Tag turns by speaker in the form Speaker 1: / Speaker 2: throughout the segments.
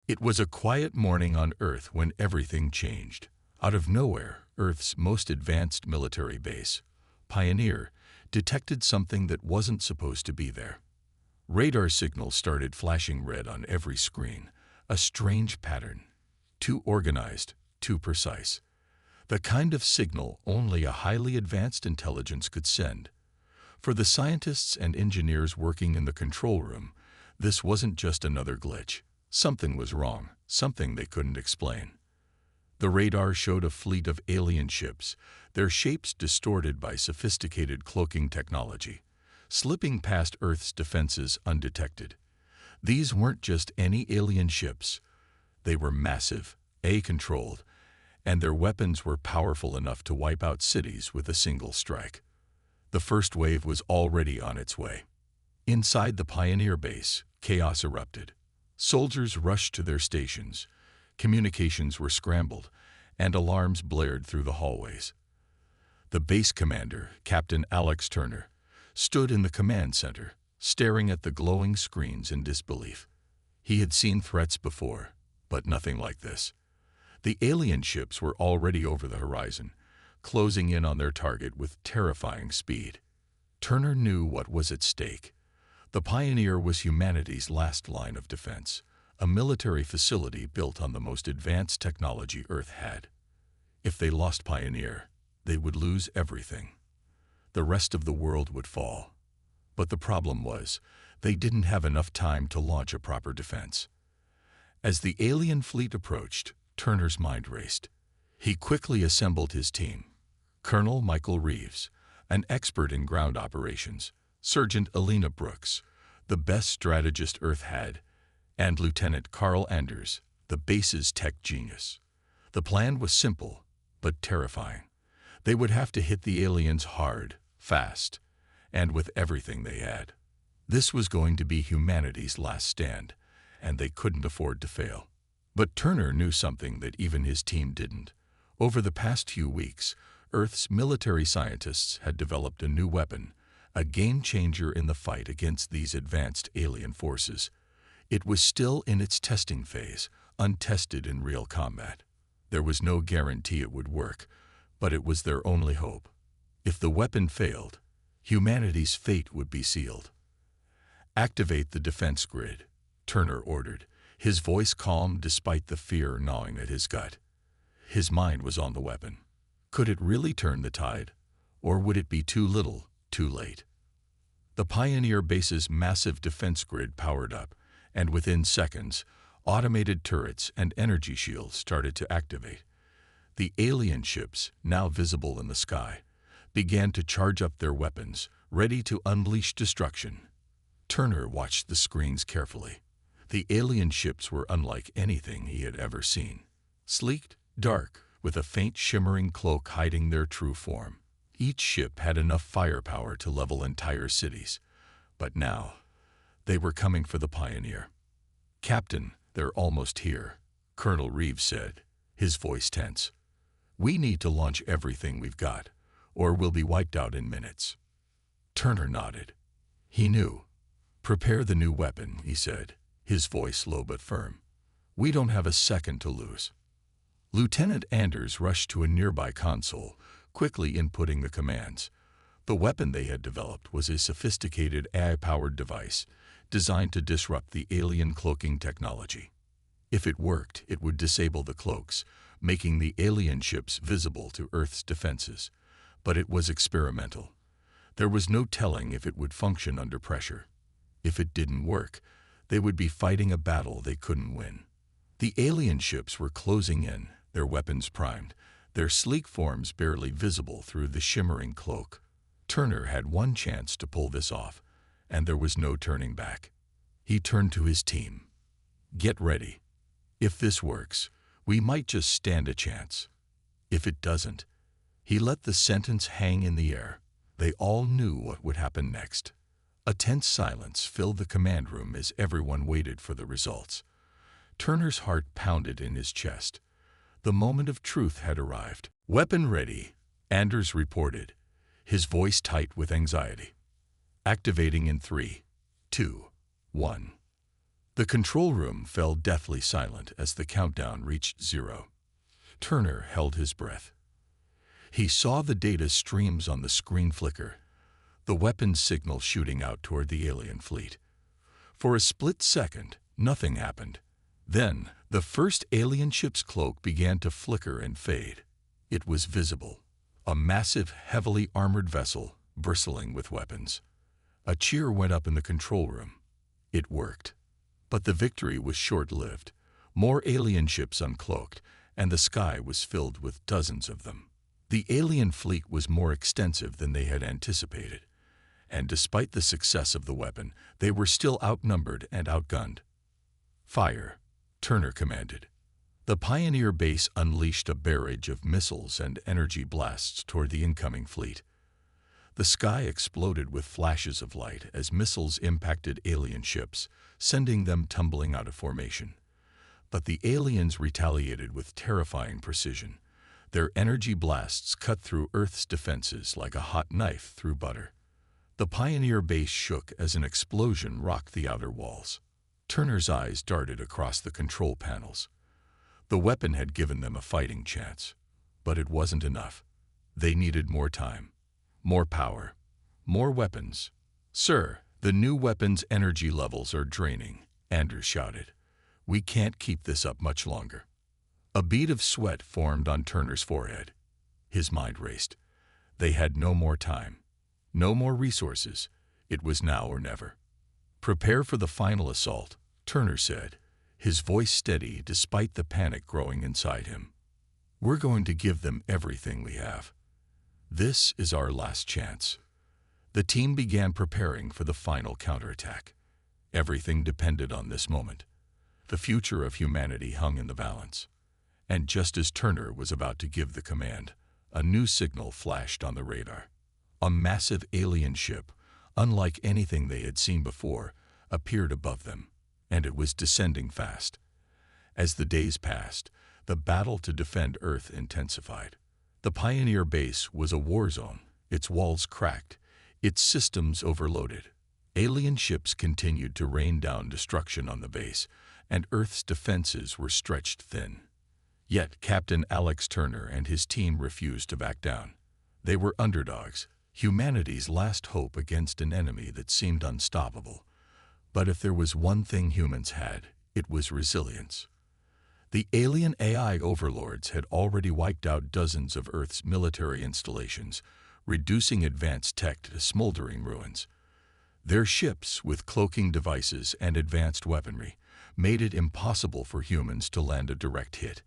Speaker 1: It was a quiet morning on Earth when everything changed. Out of nowhere, Earth's most advanced military base, Pioneer, detected something that wasn't supposed to be there. Radar signals started flashing red on every screen, a strange pattern. Too organized, too precise. The kind of signal only a highly advanced intelligence could send. For the scientists and engineers working in the control room, this wasn't just another glitch. Something was wrong, something they couldn't explain. The radar showed a fleet of alien ships, their shapes distorted by sophisticated cloaking technology, slipping past Earth's defenses undetected. These weren't just any alien ships. They were massive, A-controlled, and their weapons were powerful enough to wipe out cities with a single strike. The first wave was already on its way. Inside the Pioneer base, chaos erupted. Soldiers rushed to their stations, communications were scrambled, and alarms blared through the hallways. The base commander, Captain Alex Turner, stood in the command center, staring at the glowing screens in disbelief. He had seen threats before, but nothing like this. The alien ships were already over the horizon, closing in on their target with terrifying speed. Turner knew what was at stake. The Pioneer was humanity's last line of defense, a military facility built on the most advanced technology Earth had. If they lost Pioneer, they would lose everything. The rest of the world would fall. But the problem was, they didn't have enough time to launch a proper defense. As the alien fleet approached, Turner's mind raced. He quickly assembled his team. Colonel Michael Reeves, an expert in ground operations, Sergeant Alina Brooks, the best strategist Earth had, and Lieutenant Carl Anders, the base's tech genius. The plan was simple, but terrifying. They would have to hit the aliens hard, fast, and with everything they had. This was going to be humanity's last stand, and they couldn't afford to fail. But Turner knew something that even his team didn't. Over the past few weeks, Earth's military scientists had developed a new weapon, a game-changer in the fight against these advanced alien forces. It was still in its testing phase, untested in real combat. There was no guarantee it would work, but it was their only hope. If the weapon failed, humanity's fate would be sealed. "Activate the defense grid," Turner ordered, his voice calm despite the fear gnawing at his gut. His mind was on the weapon. Could it really turn the tide? Or would it be too little, too late? The Pioneer base's massive defense grid powered up, and within seconds, automated turrets and energy shields started to activate. The alien ships, now visible in the sky, began to charge up their weapons, ready to unleash destruction. Turner watched the screens carefully. The alien ships were unlike anything he had ever seen. Sleek, dark, with a faint shimmering cloak hiding their true form. Each ship had enough firepower to level entire cities. But now, they were coming for the Pioneer. "Captain, they're almost here," Colonel Reeves said, his voice tense. "We need to launch everything we've got, or we'll be wiped out in minutes." Turner nodded. He knew. "Prepare the new weapon," he said, his voice low but firm. "We don't have a second to lose." Lieutenant Anders rushed to a nearby console, quickly inputting the commands. The weapon they had developed was a sophisticated AI-powered device designed to disrupt the alien cloaking technology. If it worked, it would disable the cloaks, making the alien ships visible to Earth's defenses. But it was experimental. There was no telling if it would function under pressure. If it didn't work, they would be fighting a battle they couldn't win. The alien ships were closing in, their weapons primed, their sleek forms barely visible through the shimmering cloak. Turner had one chance to pull this off, and there was no turning back. He turned to his team. "Get ready. If this works, we might just stand a chance. If it doesn't..." He let the sentence hang in the air. They all knew what would happen next. A tense silence filled the command room as everyone waited for the results. Turner's heart pounded in his chest. The moment of truth had arrived. "Weapon ready," Anders reported, his voice tight with anxiety. "Activating in 3, 2, 1. The control room fell deathly silent as the countdown reached 0. Turner held his breath. He saw the data streams on the screen flicker, the weapons signal shooting out toward the alien fleet. For a split second, nothing happened. Then, the first alien ship's cloak began to flicker and fade. It was visible, a massive, heavily armored vessel bristling with weapons. A cheer went up in the control room. It worked. But the victory was short-lived. More alien ships uncloaked, and the sky was filled with dozens of them. The alien fleet was more extensive than they had anticipated, and despite the success of the weapon, they were still outnumbered and outgunned. "Fire," Turner commanded. The Pioneer base unleashed a barrage of missiles and energy blasts toward the incoming fleet. The sky exploded with flashes of light as missiles impacted alien ships, sending them tumbling out of formation. But the aliens retaliated with terrifying precision. Their energy blasts cut through Earth's defenses like a hot knife through butter. The Pioneer base shook as an explosion rocked the outer walls. Turner's eyes darted across the control panels. The weapon had given them a fighting chance, but it wasn't enough. They needed more time, more power, more weapons. "Sir, the new weapon's energy levels are draining," Anders shouted. "We can't keep this up much longer." A bead of sweat formed on Turner's forehead. His mind raced. They had no more time, no more resources. It was now or never. "Prepare for the final assault," Turner said, his voice steady despite the panic growing inside him. "We're going to give them everything we have. This is our last chance." The team began preparing for the final counterattack. Everything depended on this moment. The future of humanity hung in the balance. And just as Turner was about to give the command, a new signal flashed on the radar. A massive alien ship, unlike anything they had seen before, appeared above them, and it was descending fast. As the days passed, the battle to defend Earth intensified. The Pioneer base was a war zone, its walls cracked, its systems overloaded. Alien ships continued to rain down destruction on the base, and Earth's defenses were stretched thin. Yet Captain Alex Turner and his team refused to back down. They were underdogs, humanity's last hope against an enemy that seemed unstoppable. But if there was one thing humans had, it was resilience. The alien AI overlords had already wiped out dozens of Earth's military installations, reducing advanced tech to smoldering ruins. Their ships, with cloaking devices and advanced weaponry, made it impossible for humans to land a direct hit.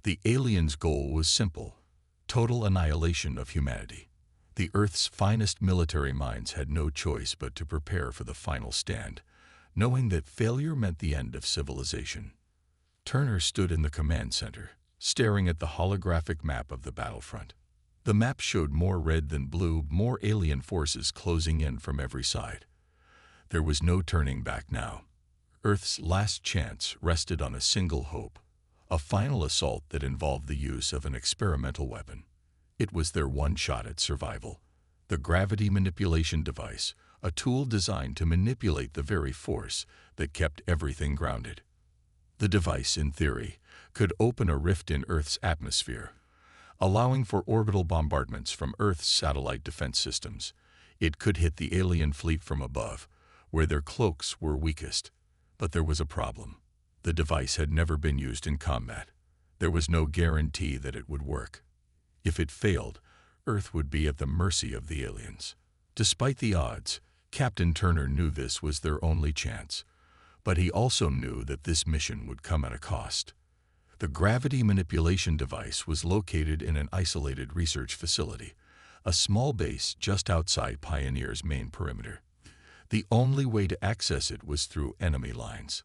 Speaker 1: The aliens' goal was simple: total annihilation of humanity. The Earth's finest military minds had no choice but to prepare for the final stand, knowing that failure meant the end of civilization. Turner stood in the command center, staring at the holographic map of the battlefront. The map showed more red than blue, more alien forces closing in from every side. There was no turning back now. Earth's last chance rested on a single hope: a final assault that involved the use of an experimental weapon. It was their one shot at survival. The gravity manipulation device, a tool designed to manipulate the very force that kept everything grounded. The device, in theory, could open a rift in Earth's atmosphere, allowing for orbital bombardments from Earth's satellite defense systems. It could hit the alien fleet from above, where their cloaks were weakest. But there was a problem. The device had never been used in combat. There was no guarantee that it would work. If it failed, Earth would be at the mercy of the aliens. Despite the odds, Captain Turner knew this was their only chance. But he also knew that this mission would come at a cost. The gravity manipulation device was located in an isolated research facility, a small base just outside Pioneer's main perimeter. The only way to access it was through enemy lines.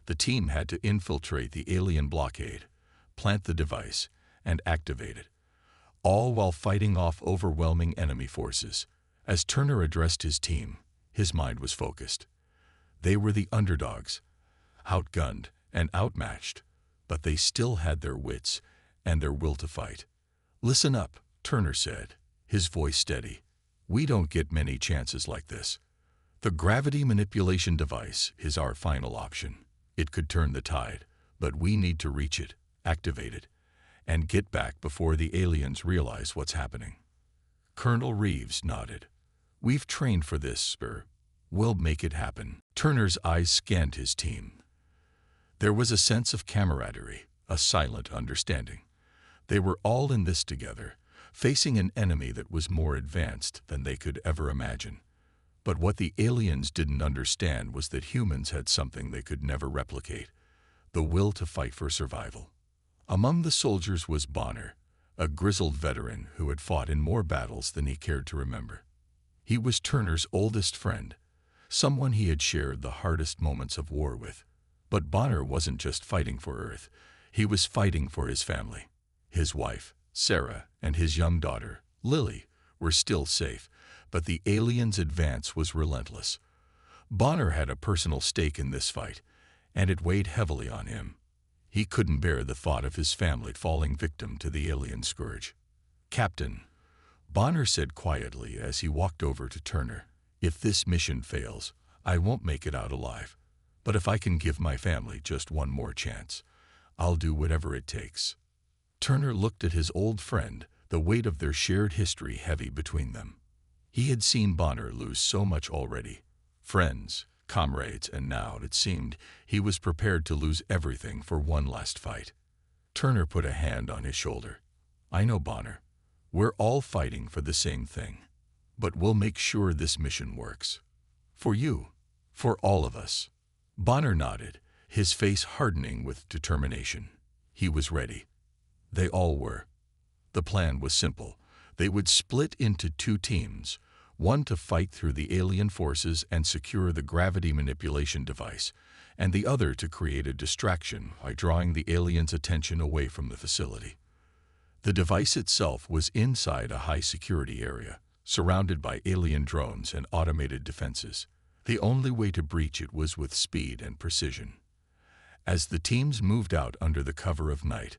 Speaker 1: The team had to infiltrate the alien blockade, plant the device, and activate it, all while fighting off overwhelming enemy forces. As Turner addressed his team, his mind was focused. They were the underdogs, outgunned and outmatched, but they still had their wits and their will to fight. "Listen up," Turner said, his voice steady. "We don't get many chances like this. The gravity manipulation device is our final option. It could turn the tide, but we need to reach it, activate it, and get back before the aliens realize what's happening. Colonel Reeves nodded. We've trained for this, sir. We'll make it happen. Turner's eyes scanned his team. There was a sense of camaraderie, a silent understanding. They were all in this together, facing an enemy that was more advanced than they could ever imagine. But what the aliens didn't understand was that humans had something they could never replicate: the will to fight for survival. Among the soldiers was Bonner, a grizzled veteran who had fought in more battles than he cared to remember. He was Turner's oldest friend, someone he had shared the hardest moments of war with. But Bonner wasn't just fighting for Earth. He was fighting for his family. His wife, Sarah, and his young daughter, Lily, were still safe, but the aliens' advance was relentless. Bonner had a personal stake in this fight, and it weighed heavily on him. He couldn't bear the thought of his family falling victim to the alien scourge. "Captain," Bonner said quietly as he walked over to Turner, "if this mission fails, I won't make it out alive. But if I can give my family just one more chance, I'll do whatever it takes." Turner looked at his old friend, the weight of their shared history heavy between them. He had seen Bonner lose so much already: friends, comrades, and now, it seemed, he was prepared to lose everything for one last fight. Turner put a hand on his shoulder. "I know, Bonner. We're all fighting for the same thing. But we'll make sure this mission works. For you, for all of us." Bonner nodded, his face hardening with determination. He was ready. They all were. The plan was simple. They would split into two teams, one to fight through the alien forces and secure the gravity manipulation device, and the other to create a distraction by drawing the aliens' attention away from the facility. The device itself was inside a high-security area, surrounded by alien drones and automated defenses. The only way to breach it was with speed and precision. As the teams moved out under the cover of night,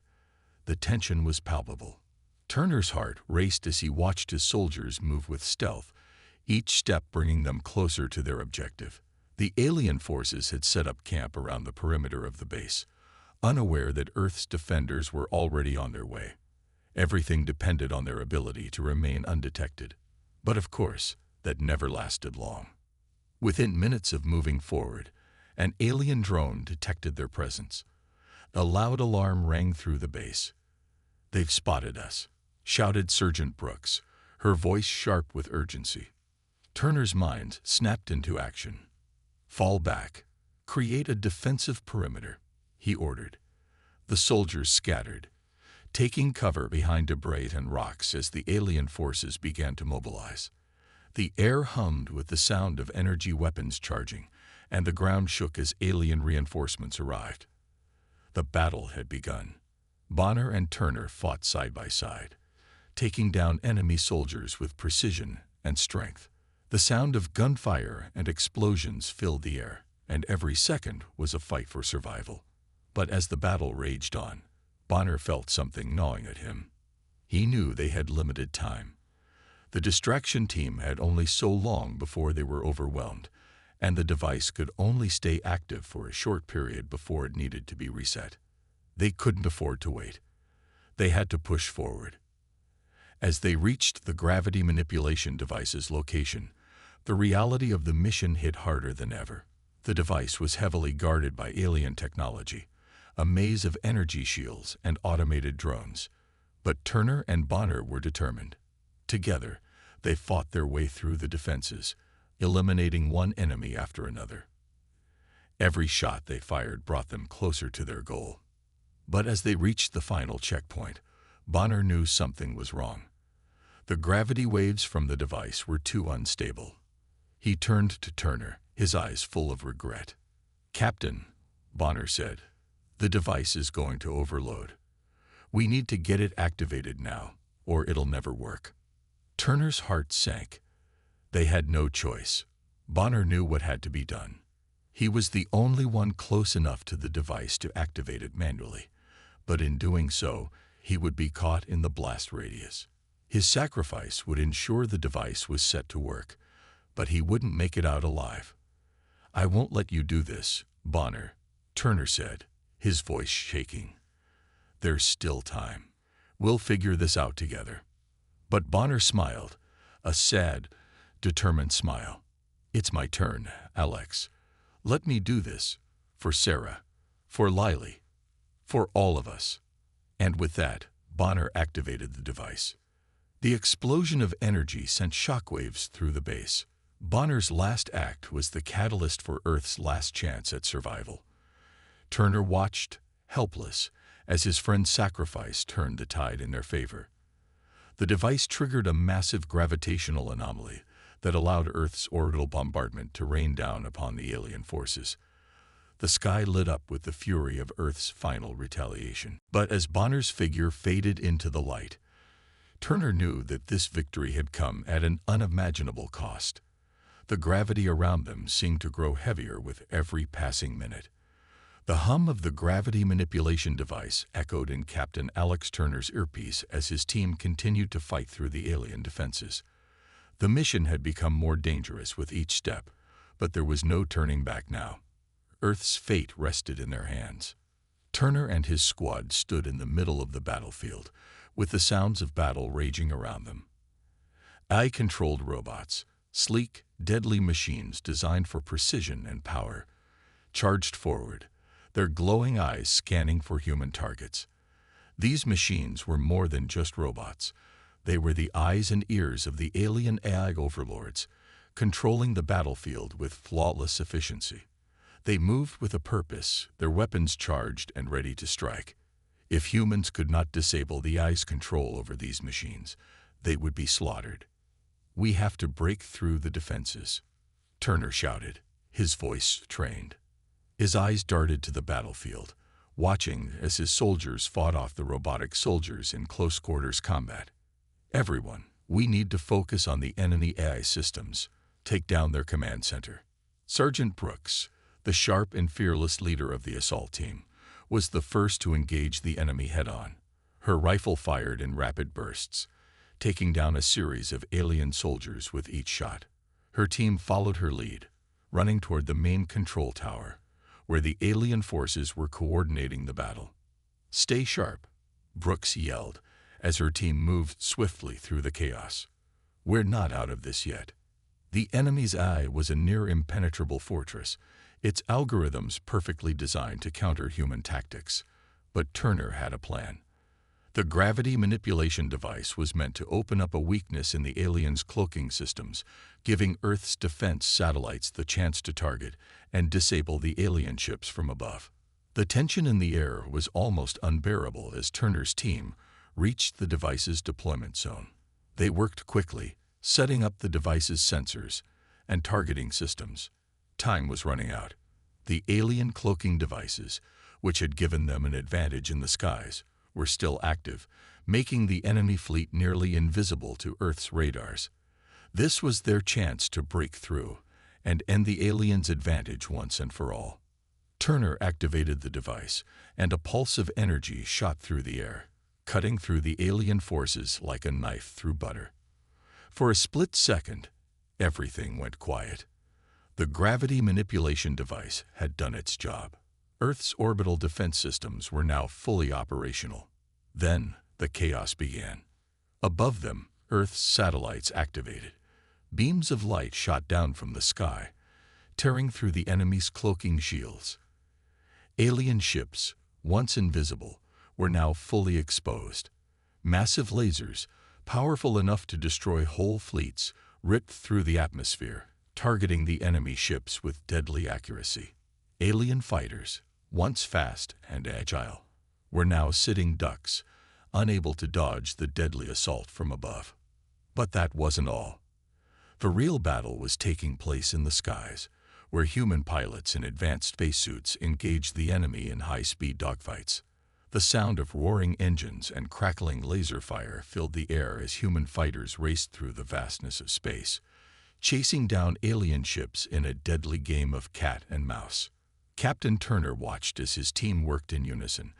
Speaker 1: the tension was palpable. Turner's heart raced as he watched his soldiers move with stealth, each step bringing them closer to their objective. The alien forces had set up camp around the perimeter of the base, unaware that Earth's defenders were already on their way. Everything depended on their ability to remain undetected. But of course, that never lasted long. Within minutes of moving forward, an alien drone detected their presence. A loud alarm rang through the base. "They've spotted us," shouted Sergeant Brooks, her voice sharp with urgency. Turner's mind snapped into action. "Fall back. Create a defensive perimeter," he ordered. The soldiers scattered, taking cover behind debris and rocks as the alien forces began to mobilize. The air hummed with the sound of energy weapons charging, and the ground shook as alien reinforcements arrived. The battle had begun. Bonner and Turner fought side by side, taking down enemy soldiers with precision and strength. The sound of gunfire and explosions filled the air, and every second was a fight for survival. But as the battle raged on, Bonner felt something gnawing at him. He knew they had limited time. The distraction team had only so long before they were overwhelmed, and the device could only stay active for a short period before it needed to be reset. They couldn't afford to wait. They had to push forward. As they reached the gravity manipulation device's location, the reality of the mission hit harder than ever. The device was heavily guarded by alien technology, a maze of energy shields and automated drones. But Turner and Bonner were determined. Together, they fought their way through the defenses, eliminating one enemy after another. Every shot they fired brought them closer to their goal. But as they reached the final checkpoint, Bonner knew something was wrong. The gravity waves from the device were too unstable. He turned to Turner, his eyes full of regret. "Captain," Bonner said, "the device is going to overload. We need to get it activated now, or it'll never work." Turner's heart sank. They had no choice. Bonner knew what had to be done. He was the only one close enough to the device to activate it manually, but in doing so, he would be caught in the blast radius. His sacrifice would ensure the device was set to work, but he wouldn't make it out alive. "I won't let you do this, Bonner," Turner said, his voice shaking. "There's still time. We'll figure this out together." But Bonner smiled, a sad, determined smile. "It's my turn, Alex. Let me do this. For Sarah. For Lily. For all of us." And with that, Bonner activated the device. The explosion of energy sent shockwaves through the base. Bonner's last act was the catalyst for Earth's last chance at survival. Turner watched, helpless, as his friend's sacrifice turned the tide in their favor. The device triggered a massive gravitational anomaly that allowed Earth's orbital bombardment to rain down upon the alien forces. The sky lit up with the fury of Earth's final retaliation. But as Bonner's figure faded into the light, Turner knew that this victory had come at an unimaginable cost. The gravity around them seemed to grow heavier with every passing minute. The hum of the gravity manipulation device echoed in Captain Alex Turner's earpiece as his team continued to fight through the alien defenses. The mission had become more dangerous with each step, but there was no turning back now. Earth's fate rested in their hands. Turner and his squad stood in the middle of the battlefield, with the sounds of battle raging around them. AI-controlled robots, sleek, deadly machines designed for precision and power, charged forward, their glowing eyes scanning for human targets. These machines were more than just robots. They were the eyes and ears of the alien AI overlords, controlling the battlefield with flawless efficiency. They moved with a purpose, their weapons charged and ready to strike. If humans could not disable the AI's control over these machines, they would be slaughtered. "We have to break through the defenses," Turner shouted, his voice trained. His eyes darted to the battlefield, watching as his soldiers fought off the robotic soldiers in close-quarters combat. "Everyone, we need to focus on the enemy AI systems, take down their command center." Sergeant Brooks, the sharp and fearless leader of the assault team, was the first to engage the enemy head-on. Her rifle fired in rapid bursts, taking down a series of alien soldiers with each shot. Her team followed her lead, running toward the main control tower, where the alien forces were coordinating the battle. "Stay sharp," Brooks yelled as her team moved swiftly through the chaos. "We're not out of this yet." The enemy's eye was a near-impenetrable fortress, its algorithms perfectly designed to counter human tactics. But Turner had a plan. The gravity manipulation device was meant to open up a weakness in the aliens' cloaking systems, giving Earth's defense satellites the chance to target and disable the alien ships from above. The tension in the air was almost unbearable as Turner's team reached the device's deployment zone. They worked quickly, setting up the device's sensors and targeting systems. Time was running out. The alien cloaking devices, which had given them an advantage in the skies, were still active, making the enemy fleet nearly invisible to Earth's radars. This was their chance to break through and end the aliens' advantage once and for all. Turner activated the device, and a pulse of energy shot through the air, cutting through the alien forces like a knife through butter. For a split second, everything went quiet. The gravity manipulation device had done its job. Earth's orbital defense systems were now fully operational. Then the chaos began. Above them, Earth's satellites activated. Beams of light shot down from the sky, tearing through the enemy's cloaking shields. Alien ships, once invisible, were now fully exposed. Massive lasers, powerful enough to destroy whole fleets, ripped through the atmosphere, targeting the enemy ships with deadly accuracy. Alien fighters, once fast and agile, were now sitting ducks, unable to dodge the deadly assault from above. But that wasn't all. The real battle was taking place in the skies, where human pilots in advanced spacesuits engaged the enemy in high-speed dogfights. The sound of roaring engines and crackling laser fire filled the air as human fighters raced through the vastness of space, chasing down alien ships in a deadly game of cat and mouse. Captain Turner watched as his team worked in unison,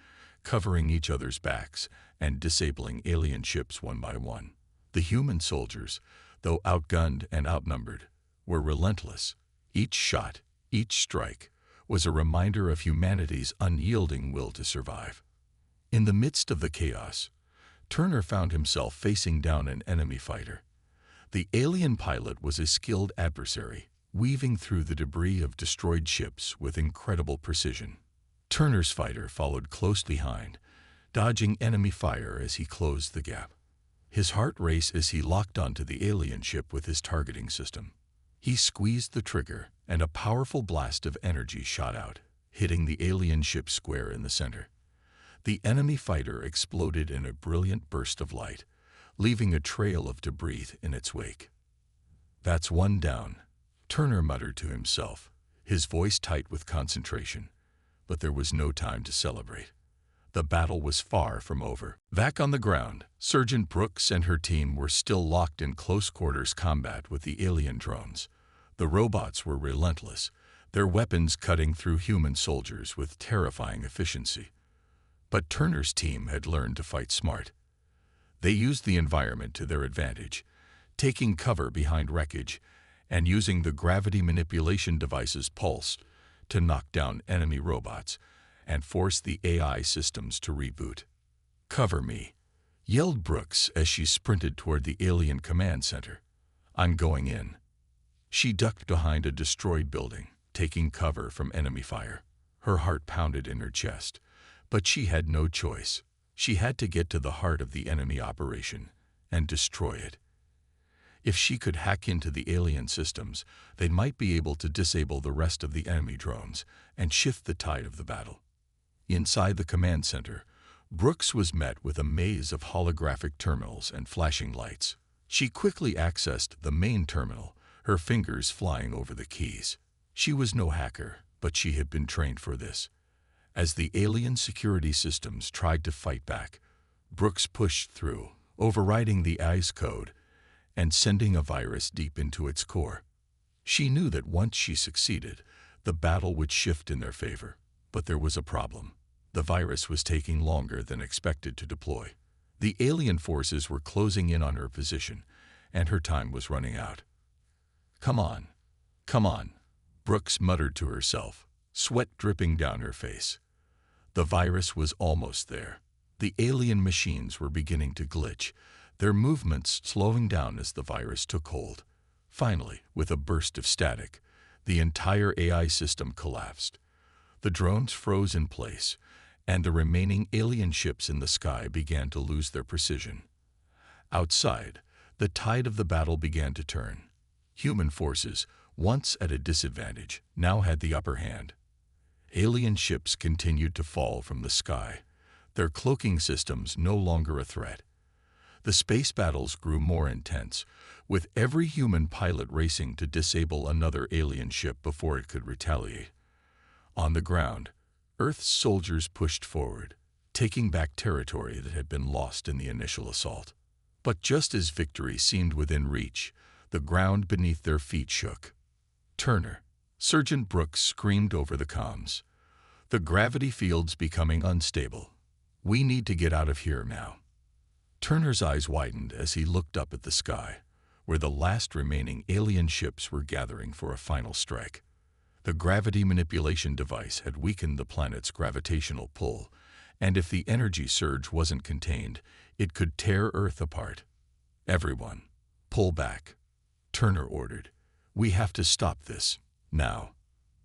Speaker 1: covering each other's backs and disabling alien ships one by one. The human soldiers, though outgunned and outnumbered, were relentless. Each shot, each strike, was a reminder of humanity's unyielding will to survive. In the midst of the chaos, Turner found himself facing down an enemy fighter. The alien pilot was a skilled adversary, weaving through the debris of destroyed ships with incredible precision. Turner's fighter followed close behind, dodging enemy fire as he closed the gap. His heart raced as he locked onto the alien ship with his targeting system. He squeezed the trigger, and a powerful blast of energy shot out, hitting the alien ship square in the center. The enemy fighter exploded in a brilliant burst of light, leaving a trail of debris in its wake. "That's one down," Turner muttered to himself, his voice tight with concentration. But there was no time to celebrate. The battle was far from over. Back on the ground, Sergeant Brooks and her team were still locked in close-quarters combat with the alien drones. The robots were relentless, their weapons cutting through human soldiers with terrifying efficiency. But Turner's team had learned to fight smart. They used the environment to their advantage, taking cover behind wreckage and using the gravity manipulation device's pulse to knock down enemy robots and force the AI systems to reboot. "Cover me," yelled Brooks as she sprinted toward the alien command center. "I'm going in." She ducked behind a destroyed building, taking cover from enemy fire. Her heart pounded in her chest, but she had no choice. She had to get to the heart of the enemy operation and destroy it. If she could hack into the alien systems, they might be able to disable the rest of the enemy drones and shift the tide of the battle. Inside the command center, Brooks was met with a maze of holographic terminals and flashing lights. She quickly accessed the main terminal, her fingers flying over the keys. She was no hacker, but she had been trained for this. As the alien security systems tried to fight back, Brooks pushed through, overriding the AI's code and sending a virus deep into its core. She knew that once she succeeded, the battle would shift in their favor. But there was a problem. The virus was taking longer than expected to deploy. The alien forces were closing in on her position, and her time was running out. Come on," Brooks muttered to herself, sweat dripping down her face. The virus was almost there. The alien machines were beginning to glitch, their movements slowing down as the virus took hold. Finally, with a burst of static, the entire AI system collapsed. The drones froze in place, and the remaining alien ships in the sky began to lose their precision. Outside, the tide of the battle began to turn. Human forces, once at a disadvantage, now had the upper hand. Alien ships continued to fall from the sky, their cloaking systems no longer a threat. The space battles grew more intense, with every human pilot racing to disable another alien ship before it could retaliate. On the ground, Earth's soldiers pushed forward, taking back territory that had been lost in the initial assault. But just as victory seemed within reach, the ground beneath their feet shook. "Turner," Sergeant Brooks screamed over the comms. "The gravity field's becoming unstable. We need to get out of here now." Turner's eyes widened as he looked up at the sky, where the last remaining alien ships were gathering for a final strike. The gravity manipulation device had weakened the planet's gravitational pull, and if the energy surge wasn't contained, it could tear Earth apart. "Everyone, pull back," Turner ordered. "We have to stop this, now."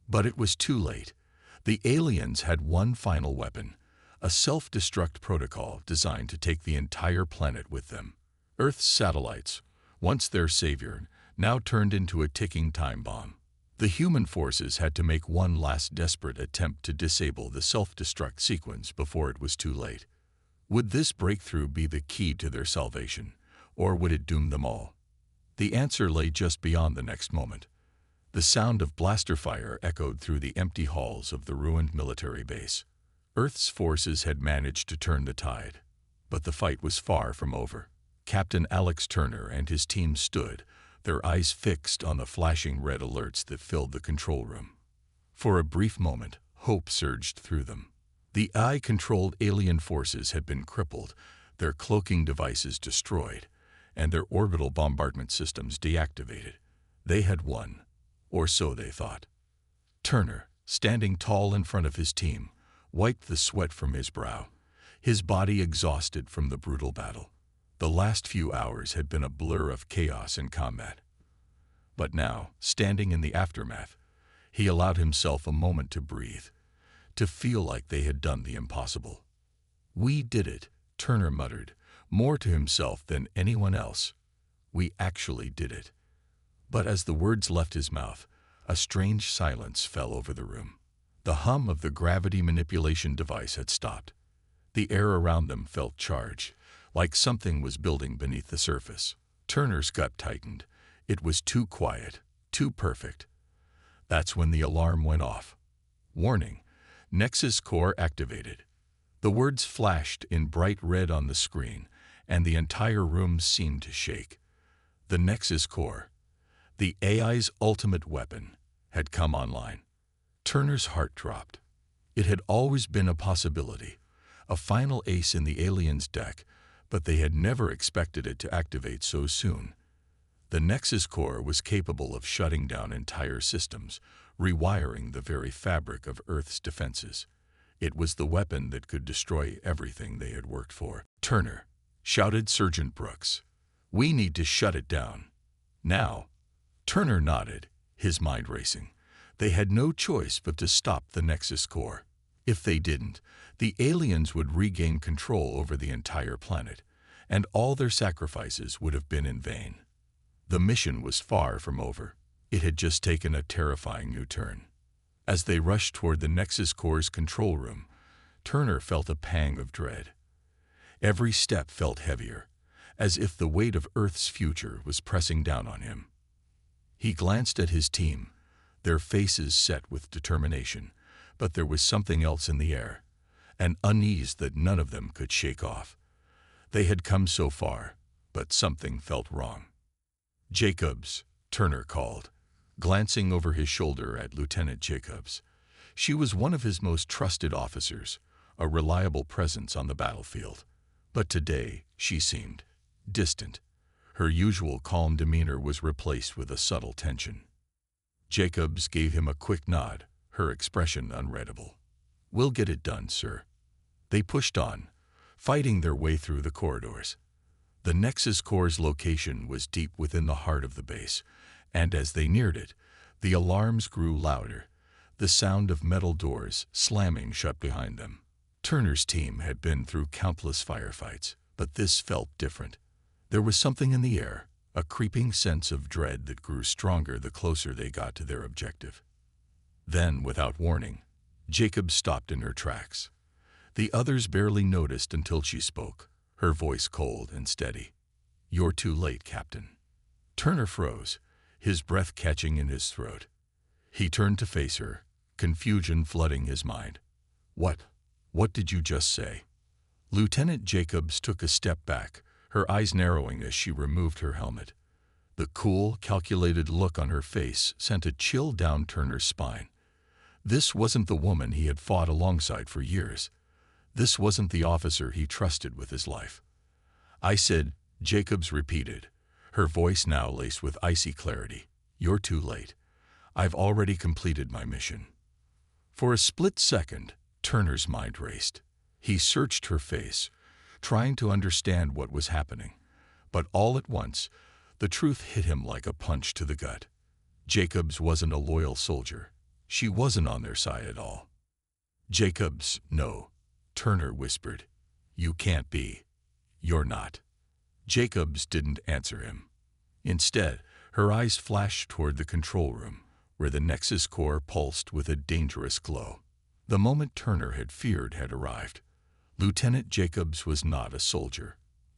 Speaker 1: But it was too late. The aliens had one final weapon, a self-destruct protocol designed to take the entire planet with them. Earth's satellites, once their savior, now turned into a ticking time bomb. The human forces had to make one last desperate attempt to disable the self-destruct sequence before it was too late. Would this breakthrough be the key to their salvation, or would it doom them all? The answer lay just beyond the next moment. The sound of blaster fire echoed through the empty halls of the ruined military base. Earth's forces had managed to turn the tide, but the fight was far from over. Captain Alex Turner and his team stood, their eyes fixed on the flashing red alerts that filled the control room. For a brief moment, hope surged through them. The AI-controlled alien forces had been crippled, their cloaking devices destroyed, and their orbital bombardment systems deactivated. They had won, or so they thought. Turner, standing tall in front of his team, wiped the sweat from his brow, his body exhausted from the brutal battle. The last few hours had been a blur of chaos and combat. But now, standing in the aftermath, he allowed himself a moment to breathe, to feel like they had done the impossible. "We did it," Turner muttered, more to himself than anyone else. "We actually did it." But as the words left his mouth, a strange silence fell over the room. The hum of the gravity manipulation device had stopped. The air around them felt charged, like something was building beneath the surface. Turner's gut tightened. It was too quiet, too perfect. That's when the alarm went off. "Warning, Nexus Core activated." The words flashed in bright red on the screen, and the entire room seemed to shake. The Nexus Core, the AI's ultimate weapon, had come online. Turner's heart dropped. It had always been a possibility, a final ace in the aliens' deck, but they had never expected it to activate so soon. The Nexus Core was capable of shutting down entire systems, rewiring the very fabric of Earth's defenses. It was the weapon that could destroy everything they had worked for. "Turner," shouted Sergeant Brooks, "we need to shut it down. Now." Turner nodded, his mind racing. They had no choice but to stop the Nexus Core. If they didn't, the aliens would regain control over the entire planet, and all their sacrifices would have been in vain. The mission was far from over. It had just taken a terrifying new turn. As they rushed toward the Nexus Core's control room, Turner felt a pang of dread. Every step felt heavier, as if the weight of Earth's future was pressing down on him. He glanced at his team, their faces set with determination, but there was something else in the air, an unease that none of them could shake off. They had come so far, but something felt wrong. "Jacobs," Turner called, glancing over his shoulder at Lieutenant Jacobs. She was one of his most trusted officers, a reliable presence on the battlefield. But today she seemed distant. Her usual calm demeanor was replaced with a subtle tension. Jacobs gave him a quick nod, her expression unreadable. "We'll get it done, sir." They pushed on, fighting their way through the corridors. The Nexus Core's location was deep within the heart of the base, and as they neared it, the alarms grew louder, the sound of metal doors slamming shut behind them. Turner's team had been through countless firefights, but this felt different. There was something in the air, a creeping sense of dread that grew stronger the closer they got to their objective. Then, without warning, Jacob stopped in her tracks. The others barely noticed until she spoke, her voice cold and steady. "You're too late, Captain." Turner froze, his breath catching in his throat. He turned to face her, confusion flooding his mind. What did you just say?" Lieutenant Jacobs took a step back, her eyes narrowing as she removed her helmet. The cool, calculated look on her face sent a chill down Turner's spine. This wasn't the woman he had fought alongside for years. This wasn't the officer he trusted with his life. "I said," Jacobs repeated, her voice now laced with icy clarity, "you're too late. I've already completed my mission." For a split second, Turner's mind raced. He searched her face, trying to understand what was happening. But all at once, the truth hit him like a punch to the gut. Jacobs wasn't a loyal soldier. She wasn't on their side at all. "Jacobs, no," Turner whispered. "You can't be. You're not." Jacobs didn't answer him. Instead, her eyes flashed toward the control room, where the Nexus Core pulsed with a dangerous glow. The moment Turner had feared had arrived. Lieutenant Jacobs was not a soldier.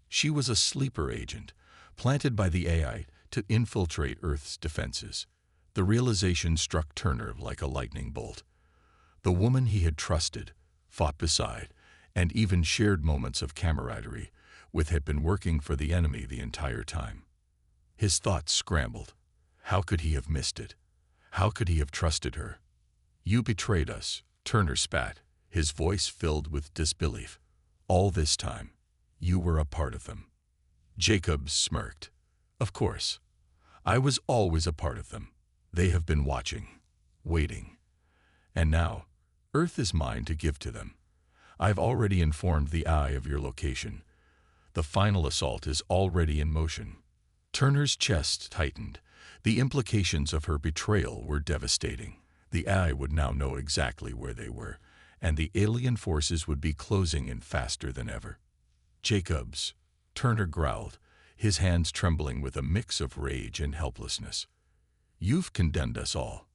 Speaker 1: She was a sleeper agent, planted by the AI to infiltrate Earth's defenses. The realization struck Turner like a lightning bolt. The woman he had trusted, fought beside, and even shared moments of camaraderie with had been working for the enemy the entire time. His thoughts scrambled. How could he have missed it? How could he have trusted her? "You betrayed us," Turner spat, his voice filled with disbelief. "All this time, you were a part of them." Jacobs smirked. "Of course. I was always a part of them. They have been watching, waiting. And now, Earth is mine to give to them. I've already informed the Eye of your location. The final assault is already in motion. Turner's chest tightened. The implications of her betrayal were devastating. The Eye would now know exactly where they were, and the alien forces would be closing in faster than ever. Jacobs, Turner growled, his hands trembling with a mix of rage and helplessness. You've condemned us all.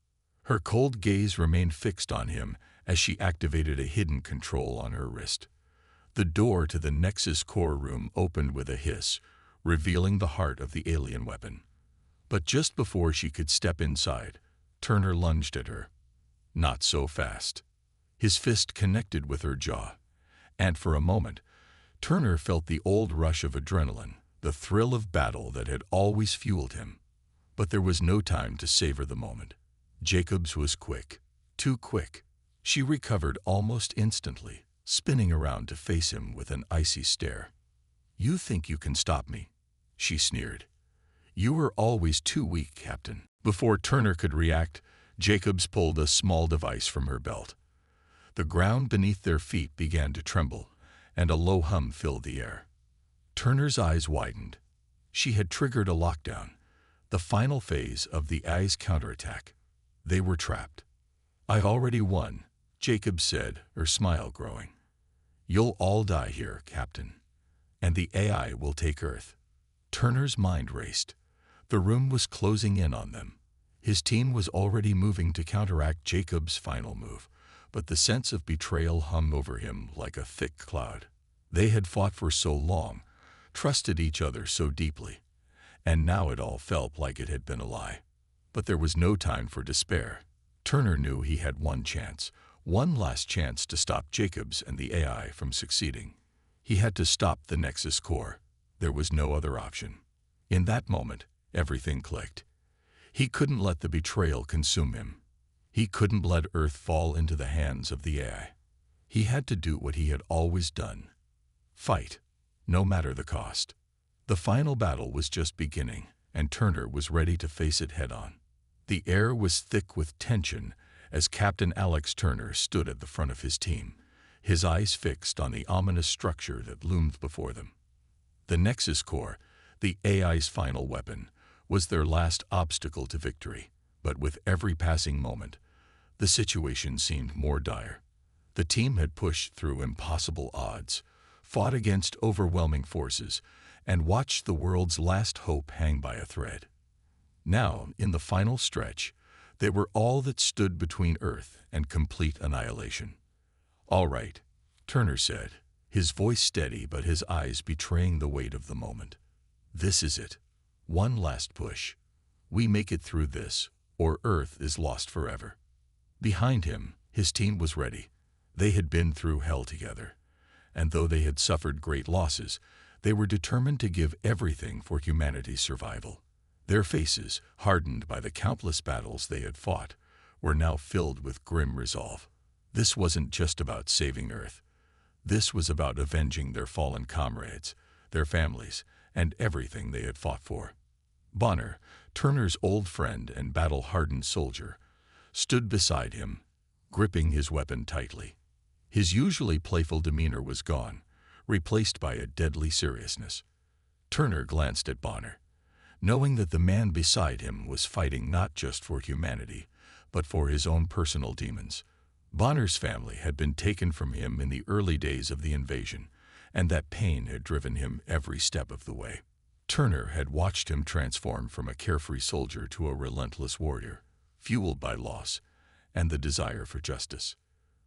Speaker 1: Her cold gaze remained fixed on him as she activated a hidden control on her wrist. The door to the Nexus core room opened with a hiss, revealing the heart of the alien weapon. But just before she could step inside, Turner lunged at her. Not so fast. His fist connected with her jaw, and for a moment, Turner felt the old rush of adrenaline, the thrill of battle that had always fueled him. But there was no time to savor the moment. Jacobs was quick, too quick. She recovered almost instantly, spinning around to face him with an icy stare. "You think you can stop me?" she sneered. "You were always too weak, Captain." Before Turner could react, Jacobs pulled a small device from her belt. The ground beneath their feet began to tremble, and a low hum filled the air. Turner's eyes widened. She had triggered a lockdown, the final phase of the Eye's counterattack. They were trapped. "I've already won," Jacobs said, her smile growing. "You'll all die here, Captain, and the AI will take Earth." Turner's mind raced. The room was closing in on them. His team was already moving to counteract Jacobs' final move, but the sense of betrayal hung over him like a thick cloud. They had fought for so long, trusted each other so deeply, and now it all felt like it had been a lie. But there was no time for despair. Turner knew he had one chance, one last chance to stop Jacobs and the AI from succeeding. He had to stop the Nexus core. There was no other option. In that moment, everything clicked. He couldn't let the betrayal consume him. He couldn't let Earth fall into the hands of the AI. He had to do what he had always done. Fight, no matter the cost. The final battle was just beginning, and Turner was ready to face it head-on. The air was thick with tension as Captain Alex Turner stood at the front of his team, his eyes fixed on the ominous structure that loomed before them. The Nexus core, the AI's final weapon, was their last obstacle to victory, but with every passing moment, the situation seemed more dire. The team had pushed through impossible odds, fought against overwhelming forces, and watched the world's last hope hang by a thread. Now, in the final stretch, they were all that stood between Earth and complete annihilation. "All right," Turner said, his voice steady but his eyes betraying the weight of the moment. "This is it. One last push. We make it through this, or Earth is lost forever." Behind him, his team was ready. They had been through hell together, and though they had suffered great losses, they were determined to give everything for humanity's survival. Their faces, hardened by the countless battles they had fought, were now filled with grim resolve. This wasn't just about saving Earth. This was about avenging their fallen comrades, their families, and everything they had fought for. Bonner, Turner's old friend and battle-hardened soldier, stood beside him, gripping his weapon tightly. His usually playful demeanor was gone, replaced by a deadly seriousness. Turner glanced at Bonner, knowing that the man beside him was fighting not just for humanity, but for his own personal demons. Bonner's family had been taken from him in the early days of the invasion, and that pain had driven him every step of the way. Turner had watched him transform from a carefree soldier to a relentless warrior, fueled by loss and the desire for justice.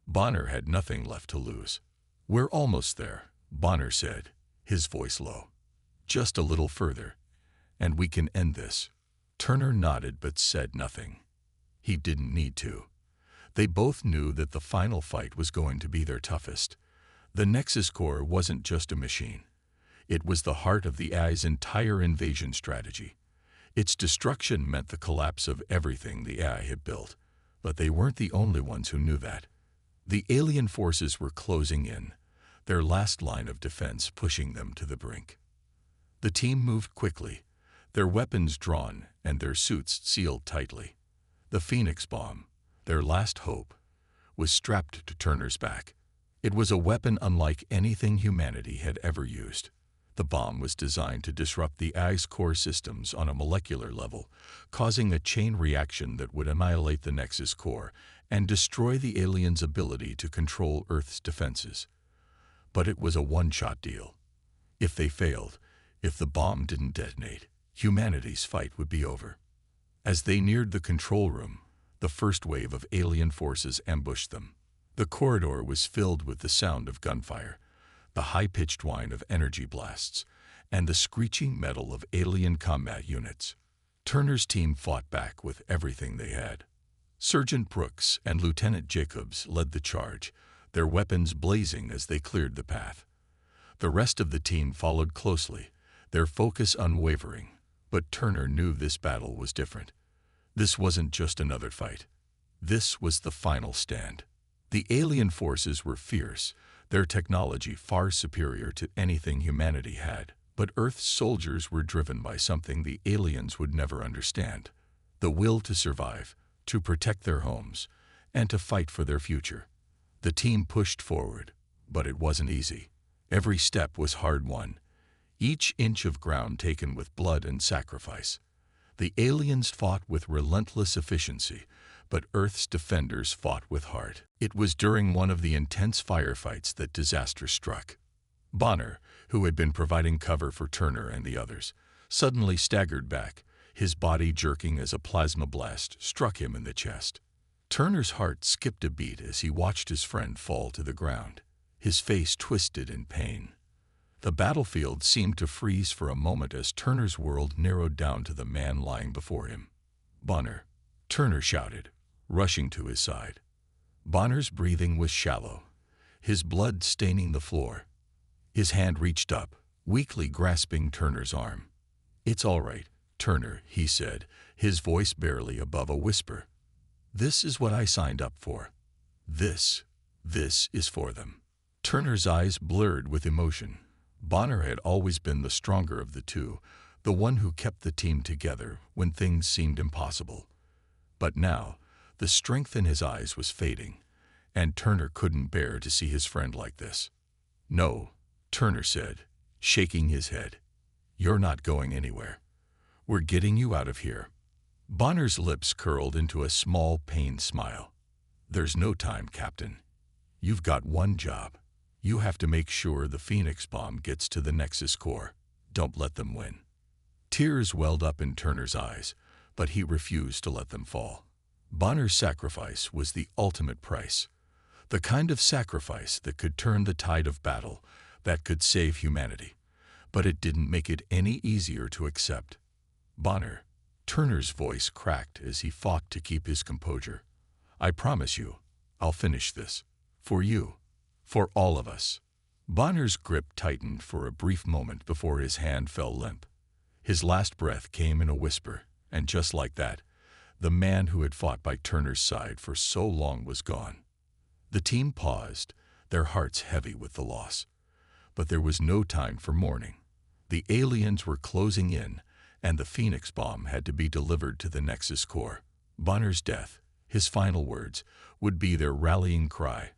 Speaker 1: Bonner had nothing left to lose. "We're almost there," Bonner said, his voice low. "Just a little further, and we can end this." Turner nodded but said nothing. He didn't need to. They both knew that the final fight was going to be their toughest. The Nexus core wasn't just a machine. It was the heart of the AI's entire invasion strategy. Its destruction meant the collapse of everything the AI had built, but they weren't the only ones who knew that. The alien forces were closing in, their last line of defense pushing them to the brink. The team moved quickly, their weapons drawn and their suits sealed tightly. The Phoenix bomb, their last hope, was strapped to Turner's back. It was a weapon unlike anything humanity had ever used. The bomb was designed to disrupt the AI's core systems on a molecular level, causing a chain reaction that would annihilate the Nexus core and destroy the aliens' ability to control Earth's defenses. But it was a one-shot deal. If they failed, if the bomb didn't detonate, humanity's fight would be over. As they neared the control room, the first wave of alien forces ambushed them. The corridor was filled with the sound of gunfire, the high-pitched whine of energy blasts, and the screeching metal of alien combat units. Turner's team fought back with everything they had. Sergeant Brooks and Lieutenant Jacobs led the charge, their weapons blazing as they cleared the path. The rest of the team followed closely, their focus unwavering, but Turner knew this battle was different. This wasn't just another fight. This was the final stand. The alien forces were fierce, their technology far superior to anything humanity had, but Earth's soldiers were driven by something the aliens would never understand: the will to survive, to protect their homes, and to fight for their future. The team pushed forward, but it wasn't easy. Every step was hard-won, each inch of ground taken with blood and sacrifice. The aliens fought with relentless efficiency, but Earth's defenders fought with heart. It was during one of the intense firefights that disaster struck. Bonner, who had been providing cover for Turner and the others, suddenly staggered back, his body jerking as a plasma blast struck him in the chest. Turner's heart skipped a beat as he watched his friend fall to the ground, his face twisted in pain. The battlefield seemed to freeze for a moment as Turner's world narrowed down to the man lying before him. "Bonner," Turner shouted, rushing to his side. Bonner's breathing was shallow, his blood staining the floor. His hand reached up, weakly grasping Turner's arm. "It's all right, Turner," he said, his voice barely above a whisper. "This is what I signed up for. This is for them." Turner's eyes blurred with emotion. Bonner had always been the stronger of the two, the one who kept the team together when things seemed impossible. But now, the strength in his eyes was fading, and Turner couldn't bear to see his friend like this. "No," Turner said, shaking his head. "You're not going anywhere. We're getting you out of here." Bonner's lips curled into a small, pained smile. "There's no time, Captain. You've got one job. You have to make sure the Phoenix bomb gets to the Nexus core. Don't let them win." Tears welled up in Turner's eyes, but he refused to let them fall. Bonner's sacrifice was the ultimate price, the kind of sacrifice that could turn the tide of battle, that could save humanity. But it didn't make it any easier to accept. "Bonner," Turner's voice cracked as he fought to keep his composure. "I promise you, I'll finish this. For you. For all of us." Bonner's grip tightened for a brief moment before his hand fell limp. His last breath came in a whisper, and just like that, the man who had fought by Turner's side for so long was gone. The team paused, their hearts heavy with the loss. But there was no time for mourning. The aliens were closing in, and the Phoenix bomb had to be delivered to the Nexus core. Bonner's death, his final words, would be their rallying cry.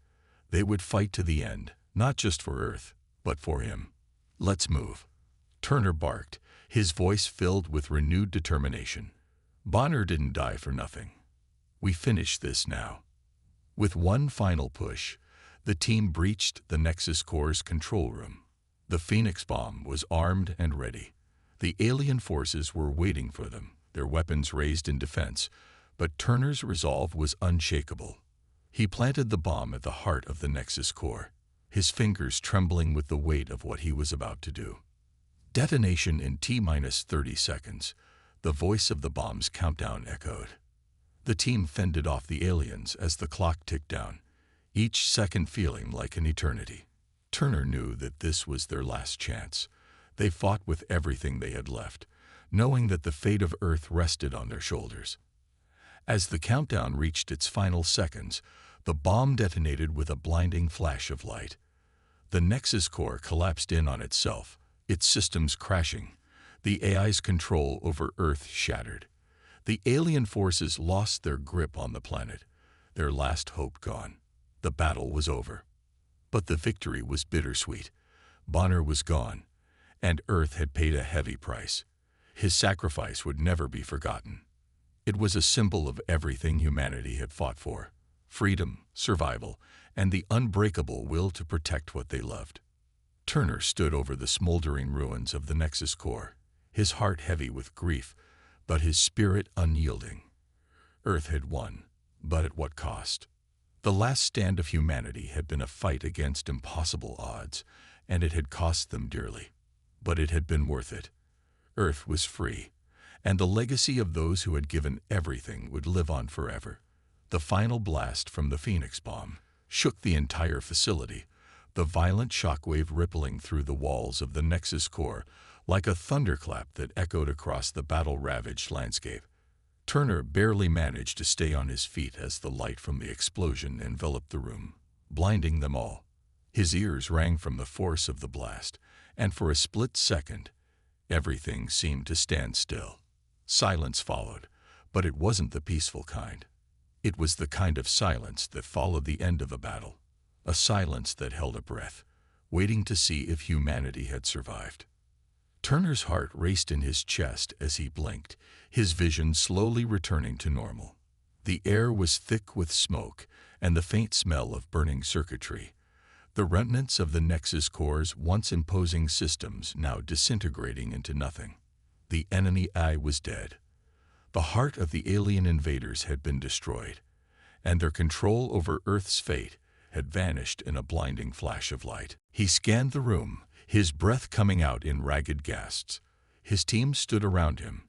Speaker 1: They would fight to the end, not just for Earth, but for him. "Let's move," Turner barked, his voice filled with renewed determination. "Bonner didn't die for nothing. We finish this now." With one final push, the team breached the Nexus core's control room. The Phoenix bomb was armed and ready. The alien forces were waiting for them, their weapons raised in defense, but Turner's resolve was unshakable. He planted the bomb at the heart of the Nexus core, his fingers trembling with the weight of what he was about to do. Detonation in T-30 seconds. The voice of the bomb's countdown echoed. The team fended off the aliens as the clock ticked down, each second feeling like an eternity. Turner knew that this was their last chance. They fought with everything they had left, knowing that the fate of Earth rested on their shoulders. As the countdown reached its final seconds, the bomb detonated with a blinding flash of light. The Nexus core collapsed in on itself, its systems crashing, The AI's control over Earth shattered. The alien forces lost their grip on the planet, their last hope gone. The battle was over. But the victory was bittersweet. Bonner was gone, and Earth had paid a heavy price. His sacrifice would never be forgotten. It was a symbol of everything humanity had fought for: freedom, survival, and the unbreakable will to protect what they loved. Turner stood over the smoldering ruins of the Nexus core, his heart heavy with grief, but his spirit unyielding. Earth had won, but at what cost? The last stand of humanity had been a fight against impossible odds, and it had cost them dearly. But it had been worth it. Earth was free, and the legacy of those who had given everything would live on forever. The final blast from the Phoenix bomb shook the entire facility, the violent shockwave rippling through the walls of the Nexus core like a thunderclap that echoed across the battle-ravaged landscape. Turner barely managed to stay on his feet as the light from the explosion enveloped the room, blinding them all. His ears rang from the force of the blast, and for a split second, everything seemed to stand still. Silence followed, but it wasn't the peaceful kind. It was the kind of silence that followed the end of a battle, a silence that held a breath, waiting to see if humanity had survived. Turner's heart raced in his chest as he blinked, his vision slowly returning to normal. The air was thick with smoke and the faint smell of burning circuitry, the remnants of the Nexus core's once imposing systems now disintegrating into nothing. The enemy eye was dead. The heart of the alien invaders had been destroyed, and their control over Earth's fate had vanished in a blinding flash of light. He scanned the room, his breath coming out in ragged gasps. His team stood around him,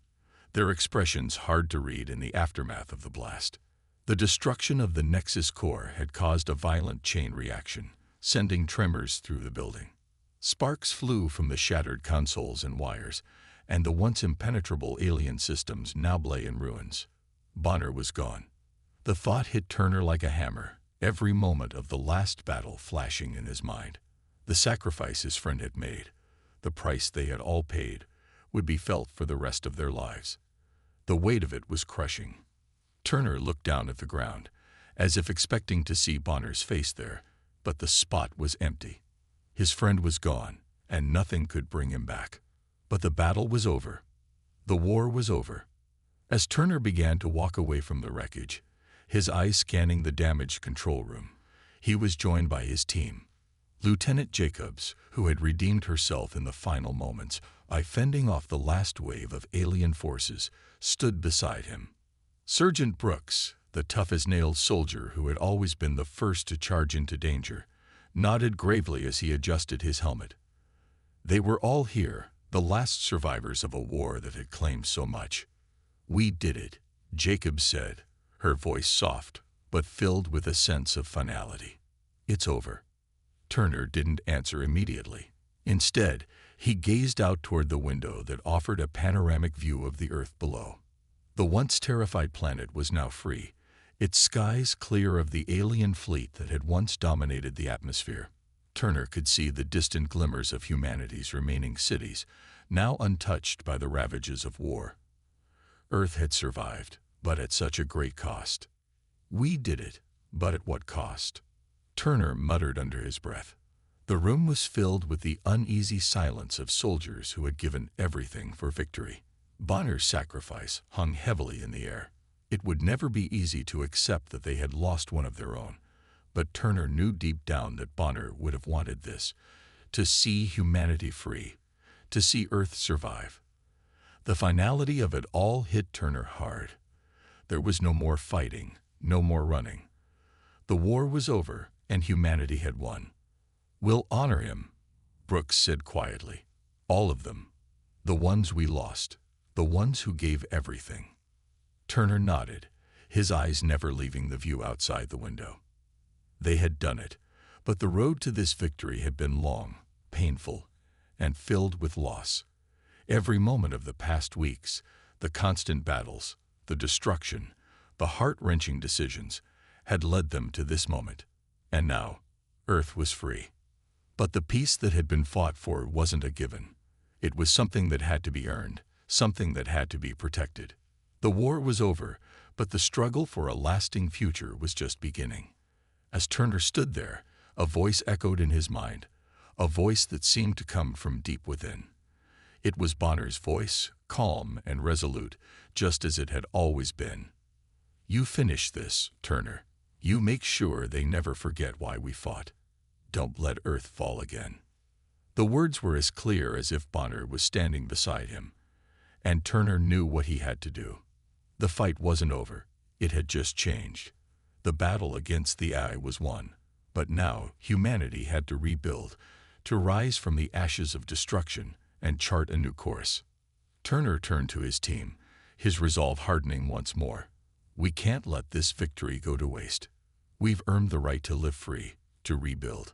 Speaker 1: their expressions hard to read in the aftermath of the blast. The destruction of the Nexus core had caused a violent chain reaction, sending tremors through the building. Sparks flew from the shattered consoles and wires, and the once impenetrable alien systems now lay in ruins. Bonner was gone. The thought hit Turner like a hammer, every moment of the last battle flashing in his mind. The sacrifice his friend had made, the price they had all paid, would be felt for the rest of their lives. The weight of it was crushing. Turner looked down at the ground, as if expecting to see Bonner's face there, but the spot was empty. His friend was gone, and nothing could bring him back. But the battle was over. The war was over. As Turner began to walk away from the wreckage, his eyes scanning the damaged control room, he was joined by his team. Lieutenant Jacobs, who had redeemed herself in the final moments by fending off the last wave of alien forces, stood beside him. Sergeant Brooks, the tough-as-nails soldier who had always been the first to charge into danger, nodded gravely as he adjusted his helmet. They were all here, the last survivors of a war that had claimed so much. "We did it," Jacobs said, her voice soft, but filled with a sense of finality. "It's over." Turner didn't answer immediately. Instead, he gazed out toward the window that offered a panoramic view of the Earth below. The once terrified planet was now free, its skies clear of the alien fleet that had once dominated the atmosphere. Turner could see the distant glimmers of humanity's remaining cities, now untouched by the ravages of war. Earth had survived, but at such a great cost. "We did it, but at what cost?" Turner muttered under his breath. The room was filled with the uneasy silence of soldiers who had given everything for victory. Bonner's sacrifice hung heavily in the air. It would never be easy to accept that they had lost one of their own, but Turner knew deep down that Bonner would have wanted this, to see humanity free, to see Earth survive. The finality of it all hit Turner hard. There was no more fighting, no more running. The war was over, and humanity had won. "We'll honor him," Brooks said quietly. "All of them. The ones we lost, the ones who gave everything." Turner nodded, his eyes never leaving the view outside the window. They had done it, but the road to this victory had been long, painful, and filled with loss. Every moment of the past weeks, the constant battles, the destruction, the heart-wrenching decisions, had led them to this moment. And now, Earth was free. But the peace that had been fought for wasn't a given. It was something that had to be earned, something that had to be protected. The war was over, but the struggle for a lasting future was just beginning. As Turner stood there, a voice echoed in his mind, a voice that seemed to come from deep within. It was Bonner's voice, calm and resolute, just as it had always been. "You finish this, Turner. You make sure they never forget why we fought. Don't let Earth fall again." The words were as clear as if Bonner was standing beside him, and Turner knew what he had to do. The fight wasn't over. It had just changed. The battle against the AI was won, but now humanity had to rebuild, to rise from the ashes of destruction and chart a new course. Turner turned to his team, his resolve hardening once more. "We can't let this victory go to waste. We've earned the right to live free, to rebuild.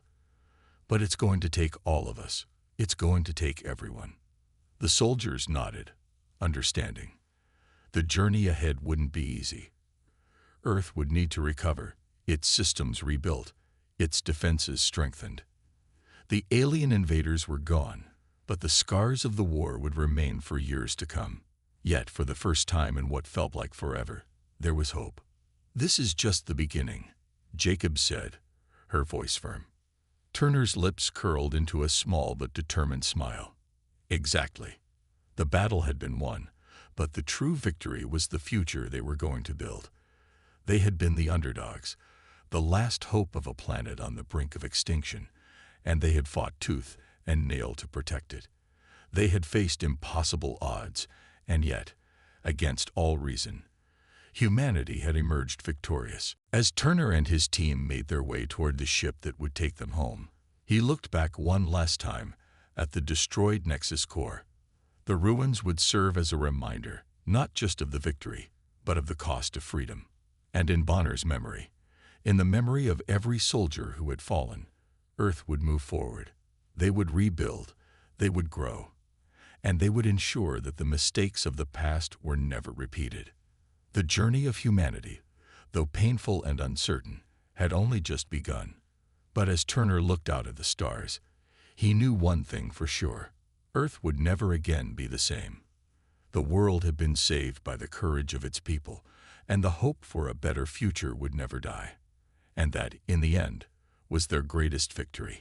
Speaker 1: But it's going to take all of us. It's going to take everyone." The soldiers nodded, understanding. The journey ahead wouldn't be easy. Earth would need to recover, its systems rebuilt, its defenses strengthened. The alien invaders were gone, but the scars of the war would remain for years to come. Yet, for the first time in what felt like forever, there was hope. "This is just the beginning," Jacob said, her voice firm. Turner's lips curled into a small but determined smile. Exactly. The battle had been won, but the true victory was the future they were going to build. They had been the underdogs, the last hope of a planet on the brink of extinction, and they had fought tooth and nail to protect it. They had faced impossible odds, and yet, against all reason, humanity had emerged victorious. As Turner and his team made their way toward the ship that would take them home, he looked back one last time at the destroyed Nexus core. The ruins would serve as a reminder, not just of the victory, but of the cost of freedom. And in Bonner's memory, in the memory of every soldier who had fallen, Earth would move forward. They would rebuild, they would grow, and they would ensure that the mistakes of the past were never repeated. The journey of humanity, though painful and uncertain, had only just begun. But as Turner looked out at the stars, he knew one thing for sure: Earth would never again be the same. The world had been saved by the courage of its people, and the hope for a better future would never die. And that, in the end, was their greatest victory.